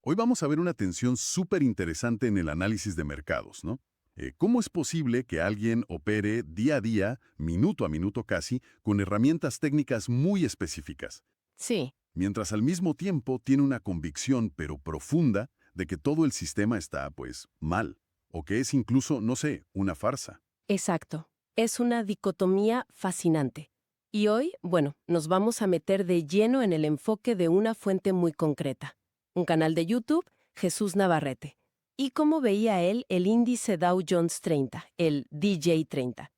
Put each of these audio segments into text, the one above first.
Hoy vamos a ver una tensión súper interesante en el análisis de mercados, ¿no? ¿Cómo es posible que alguien opere día a día, minuto a minuto casi, con herramientas técnicas muy específicas, Sí, mientras al mismo tiempo tiene una convicción, pero profunda, de que todo el sistema está, pues, mal, o que es incluso, no sé, una farsa? exacto. Es una dicotomía fascinante. Y hoy, bueno, nos vamos a meter de lleno en el enfoque de una fuente muy concreta. Un canal de YouTube, Jesús Navarrete. Y cómo veía él el índice Dow Jones 30, el DJ 30,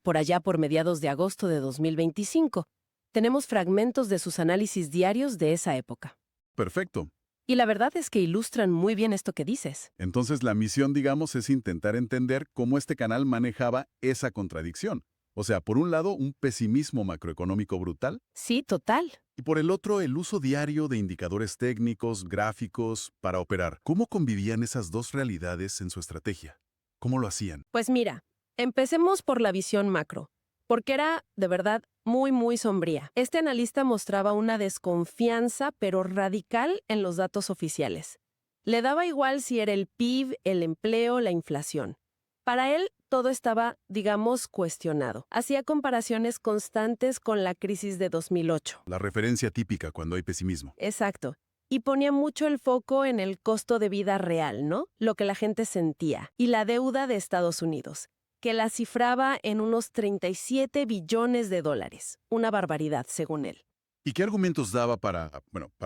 por allá por mediados de agosto de 2025. Tenemos fragmentos de sus análisis diarios de esa época. Perfecto. Y la verdad es que ilustran muy bien esto que dices. Entonces la misión, digamos, es intentar entender cómo este canal manejaba esa contradicción. O sea, por un lado, un pesimismo macroeconómico brutal, Sí, total. y por el otro, el uso diario de indicadores técnicos, gráficos, para operar. ¿Cómo convivían esas dos realidades en su estrategia? ¿Cómo lo hacían? Pues mira, empecemos por la visión macro, porque era, de verdad, muy sombría. Este analista mostraba una desconfianza, pero radical en los datos oficiales. Le daba igual si era el PIB, el empleo, la inflación. Para él, todo estaba, digamos, cuestionado. Hacía comparaciones constantes con la crisis de 2008. La referencia típica cuando hay pesimismo. Exacto. Y ponía mucho el foco en el costo de vida real, ¿no? Lo que la gente sentía. Y la deuda de Estados Unidos, que la cifraba en unos 37 billones de dólares. Una barbaridad, según él. ¿Y qué argumentos daba para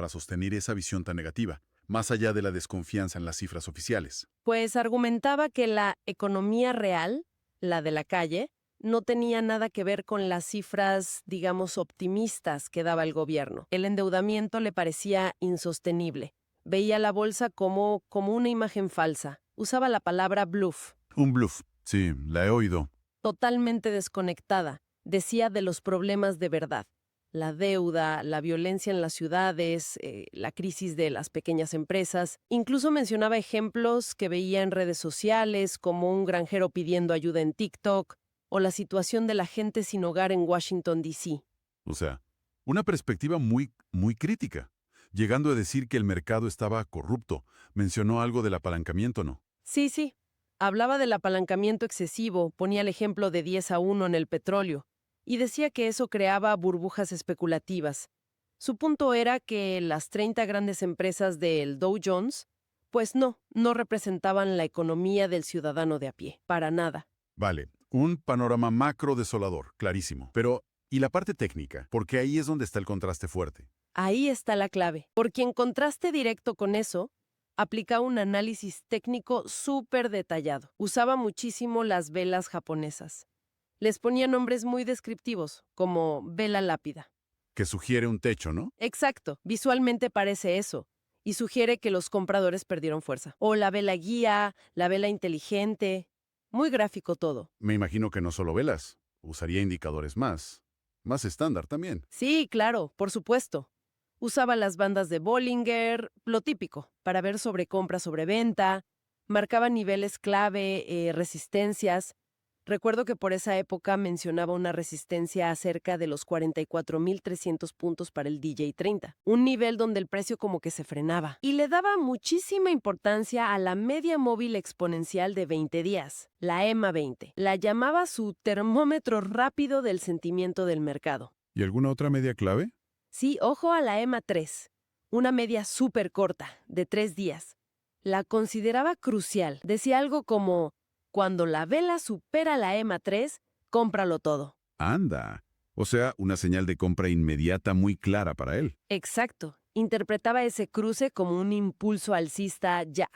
sostener esa visión tan negativa, más allá de la desconfianza en las cifras oficiales? Pues argumentaba que la economía real, la de la calle, no tenía nada que ver con las cifras, digamos, optimistas que daba el gobierno. El endeudamiento le parecía insostenible. Veía la bolsa como una imagen falsa. Usaba la palabra bluff, Un bluff. Sí, la he oído. totalmente desconectada. Decía de los problemas de verdad. La deuda, la violencia en las ciudades, la crisis de las pequeñas empresas. Incluso mencionaba ejemplos que veía en redes sociales, como un granjero pidiendo ayuda en TikTok, o la situación de la gente sin hogar en Washington, D.C. O sea, una perspectiva muy crítica, llegando a decir que el mercado estaba corrupto. Mencionó algo del apalancamiento, ¿no? Sí. Hablaba del apalancamiento excesivo, ponía el ejemplo de 10-1 en el petróleo, y decía que eso creaba burbujas especulativas. Su punto era que las 30 grandes empresas del Dow Jones, pues no representaban la economía del ciudadano de a pie, para nada. Vale, un panorama macro desolador, clarísimo. Pero, ¿y la parte técnica? Porque ahí es donde está el contraste fuerte. Ahí está la clave, porque en contraste directo con eso, aplicaba un análisis técnico súper detallado. Usaba muchísimo las velas japonesas. Les ponía nombres muy descriptivos, como vela lápida. Que sugiere un techo, ¿no? Exacto, visualmente parece eso, y sugiere que los compradores perdieron fuerza. O la vela guía, la vela inteligente. Muy gráfico todo. Me imagino que no solo velas. Usaría indicadores más estándar también. Sí, claro, por supuesto. Usaba las bandas de Bollinger, lo típico, para ver sobrecompra-sobreventa. Marcaba niveles clave, resistencias. Recuerdo que por esa época mencionaba una resistencia a cerca de los 44.300 puntos para el DJ 30, un nivel donde el precio como que se frenaba. Y le daba muchísima importancia a la media móvil exponencial de 20 días, la EMA 20. La llamaba su termómetro rápido del sentimiento del mercado. ¿Y alguna otra media clave? Sí, ojo a la EMA 3, una media súper corta, de 3 días. La consideraba crucial. Decía algo como: cuando la vela supera la EMA 3, cómpralo todo. Anda. O sea, una señal de compra inmediata muy clara para él. Exacto. Interpretaba ese cruce como un impulso alcista ya,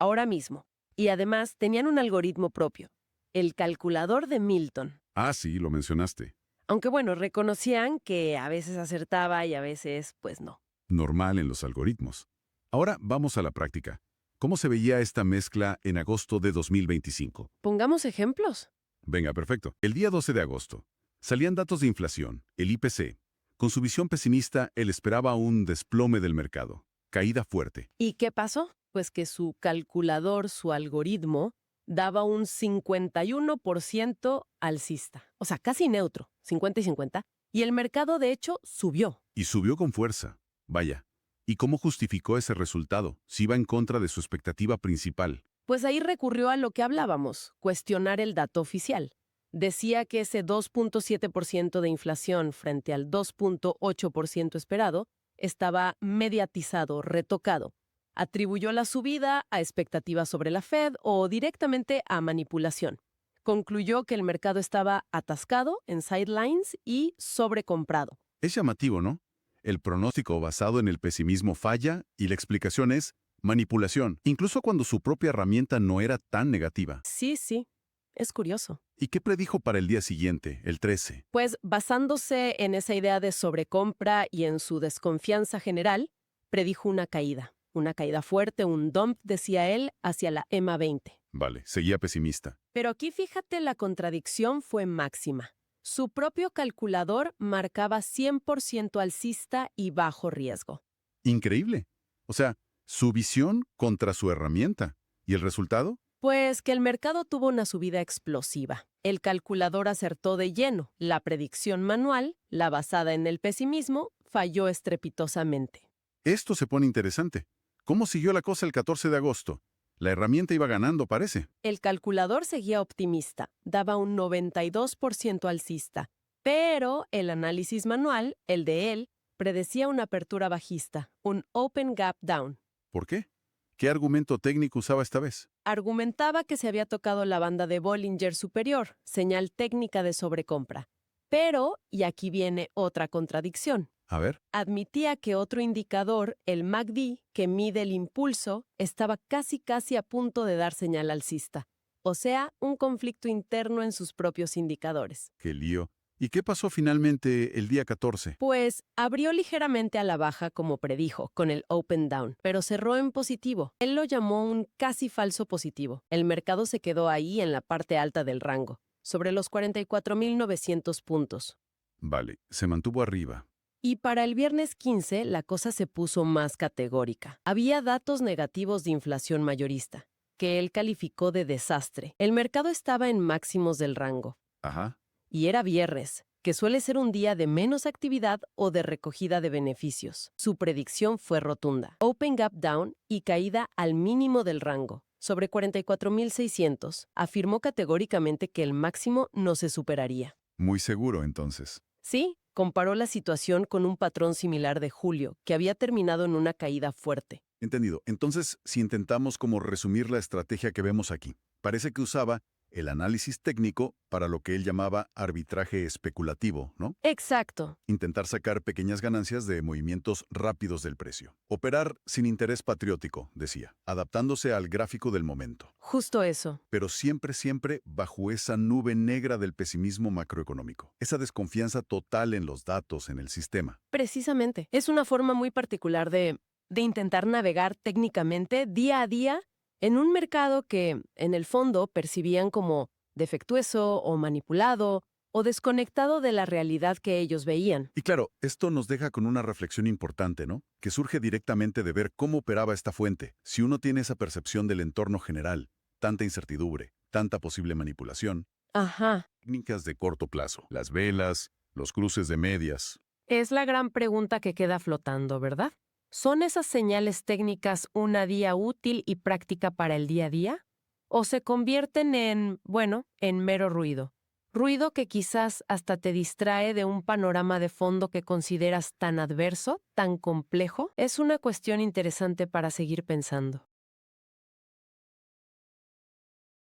ahora mismo. Y además tenían un algoritmo propio, el calculador de Milton. Ah, sí, lo mencionaste. Aunque bueno, reconocían que a veces acertaba y a veces, pues no. Normal en los algoritmos. Ahora vamos a la práctica. ¿Cómo se veía esta mezcla en agosto de 2025? Pongamos ejemplos. Venga, perfecto. El día 12 de agosto, salían datos de inflación, el IPC. Con su visión pesimista, él esperaba un desplome del mercado, caída fuerte. ¿Y qué pasó? Pues que su calculador, su algoritmo, daba un 51% alcista. O sea, casi neutro, 50 y 50. Y el mercado, de hecho, subió. Y subió con fuerza. Vaya, ¿Y cómo justificó ese resultado, si iba en contra de su expectativa principal? Pues ahí recurrió a lo que hablábamos, cuestionar el dato oficial. Decía que ese 2.7% de inflación frente al 2.8% esperado estaba mediatizado, retocado. Atribuyó la subida a expectativas sobre la Fed o directamente a manipulación. Concluyó que el mercado estaba atascado en sidelines y sobrecomprado. Es llamativo, ¿no? El pronóstico basado en el pesimismo falla y la explicación es manipulación, incluso cuando su propia herramienta no era tan negativa. Sí, sí, es curioso. ¿Y qué predijo para el día siguiente, el 13? Pues basándose en esa idea de sobrecompra y en su desconfianza general, predijo una caída fuerte, un dump, decía él, hacia la EMA 20. Vale, seguía pesimista. Pero aquí fíjate, la contradicción fue máxima. Su propio calculador marcaba 100% alcista y bajo riesgo. Increíble. O sea, su visión contra su herramienta. ¿Y el resultado? Pues que el mercado tuvo una subida explosiva. El calculador acertó de lleno. La predicción manual, la basada en el pesimismo, falló estrepitosamente. Esto se pone interesante. ¿Cómo siguió la cosa el 14 de agosto? La herramienta iba ganando, parece. El calculador seguía optimista, daba un 92% alcista, pero el análisis manual, el de él, predecía una apertura bajista, un open gap down. ¿Por qué? ¿Qué argumento técnico usaba esta vez? Argumentaba que se había tocado la banda de Bollinger Superior, señal técnica de sobrecompra. Pero, y aquí viene otra contradicción, A ver. admitía que otro indicador, el MACD, que mide el impulso, estaba casi a punto de dar señal alcista. O sea, un conflicto interno en sus propios indicadores. ¡Qué lío! ¿Y qué pasó finalmente el día 14? Pues abrió ligeramente a la baja como predijo, con el open down, pero cerró en positivo. Él lo llamó un casi falso positivo. El mercado se quedó ahí en la parte alta del rango, sobre los 44.900 puntos. Vale, se mantuvo arriba. Y para el viernes 15, la cosa se puso más categórica. Había datos negativos de inflación mayorista, que él calificó de desastre. El mercado estaba en máximos del rango. Ajá. Y era viernes, que suele ser un día de menos actividad o de recogida de beneficios. Su predicción fue rotunda. Open gap down y caída al mínimo del rango, sobre 44.600. Afirmó categóricamente que el máximo no se superaría. Muy seguro, entonces. Sí, comparó la situación con un patrón similar de julio, que había terminado en una caída fuerte. Entendido. Entonces, si intentamos como resumir la estrategia que vemos aquí, parece que usaba el análisis técnico para lo que él llamaba arbitraje especulativo, ¿no? Exacto. Intentar sacar pequeñas ganancias de movimientos rápidos del precio. Operar sin interés patriótico, decía, adaptándose al gráfico del momento. Justo eso. Pero siempre bajo esa nube negra del pesimismo macroeconómico. Esa desconfianza total en los datos, en el sistema. Precisamente. Es una forma muy particular de intentar navegar técnicamente día a día en un mercado que, en el fondo, percibían como defectuoso o manipulado o desconectado de la realidad que ellos veían. Y claro, esto nos deja con una reflexión importante, ¿no? Que surge directamente de ver cómo operaba esta fuente. Si uno tiene esa percepción del entorno general, tanta incertidumbre, tanta posible manipulación, Ajá. técnicas de corto plazo, las velas, los cruces de medias. Es la gran pregunta que queda flotando, ¿verdad? ¿Son esas señales técnicas una guía útil y práctica para el día a día? ¿O se convierten en mero ruido? Ruido que quizás hasta te distrae de un panorama de fondo que consideras tan adverso, tan complejo. Es una cuestión interesante para seguir pensando.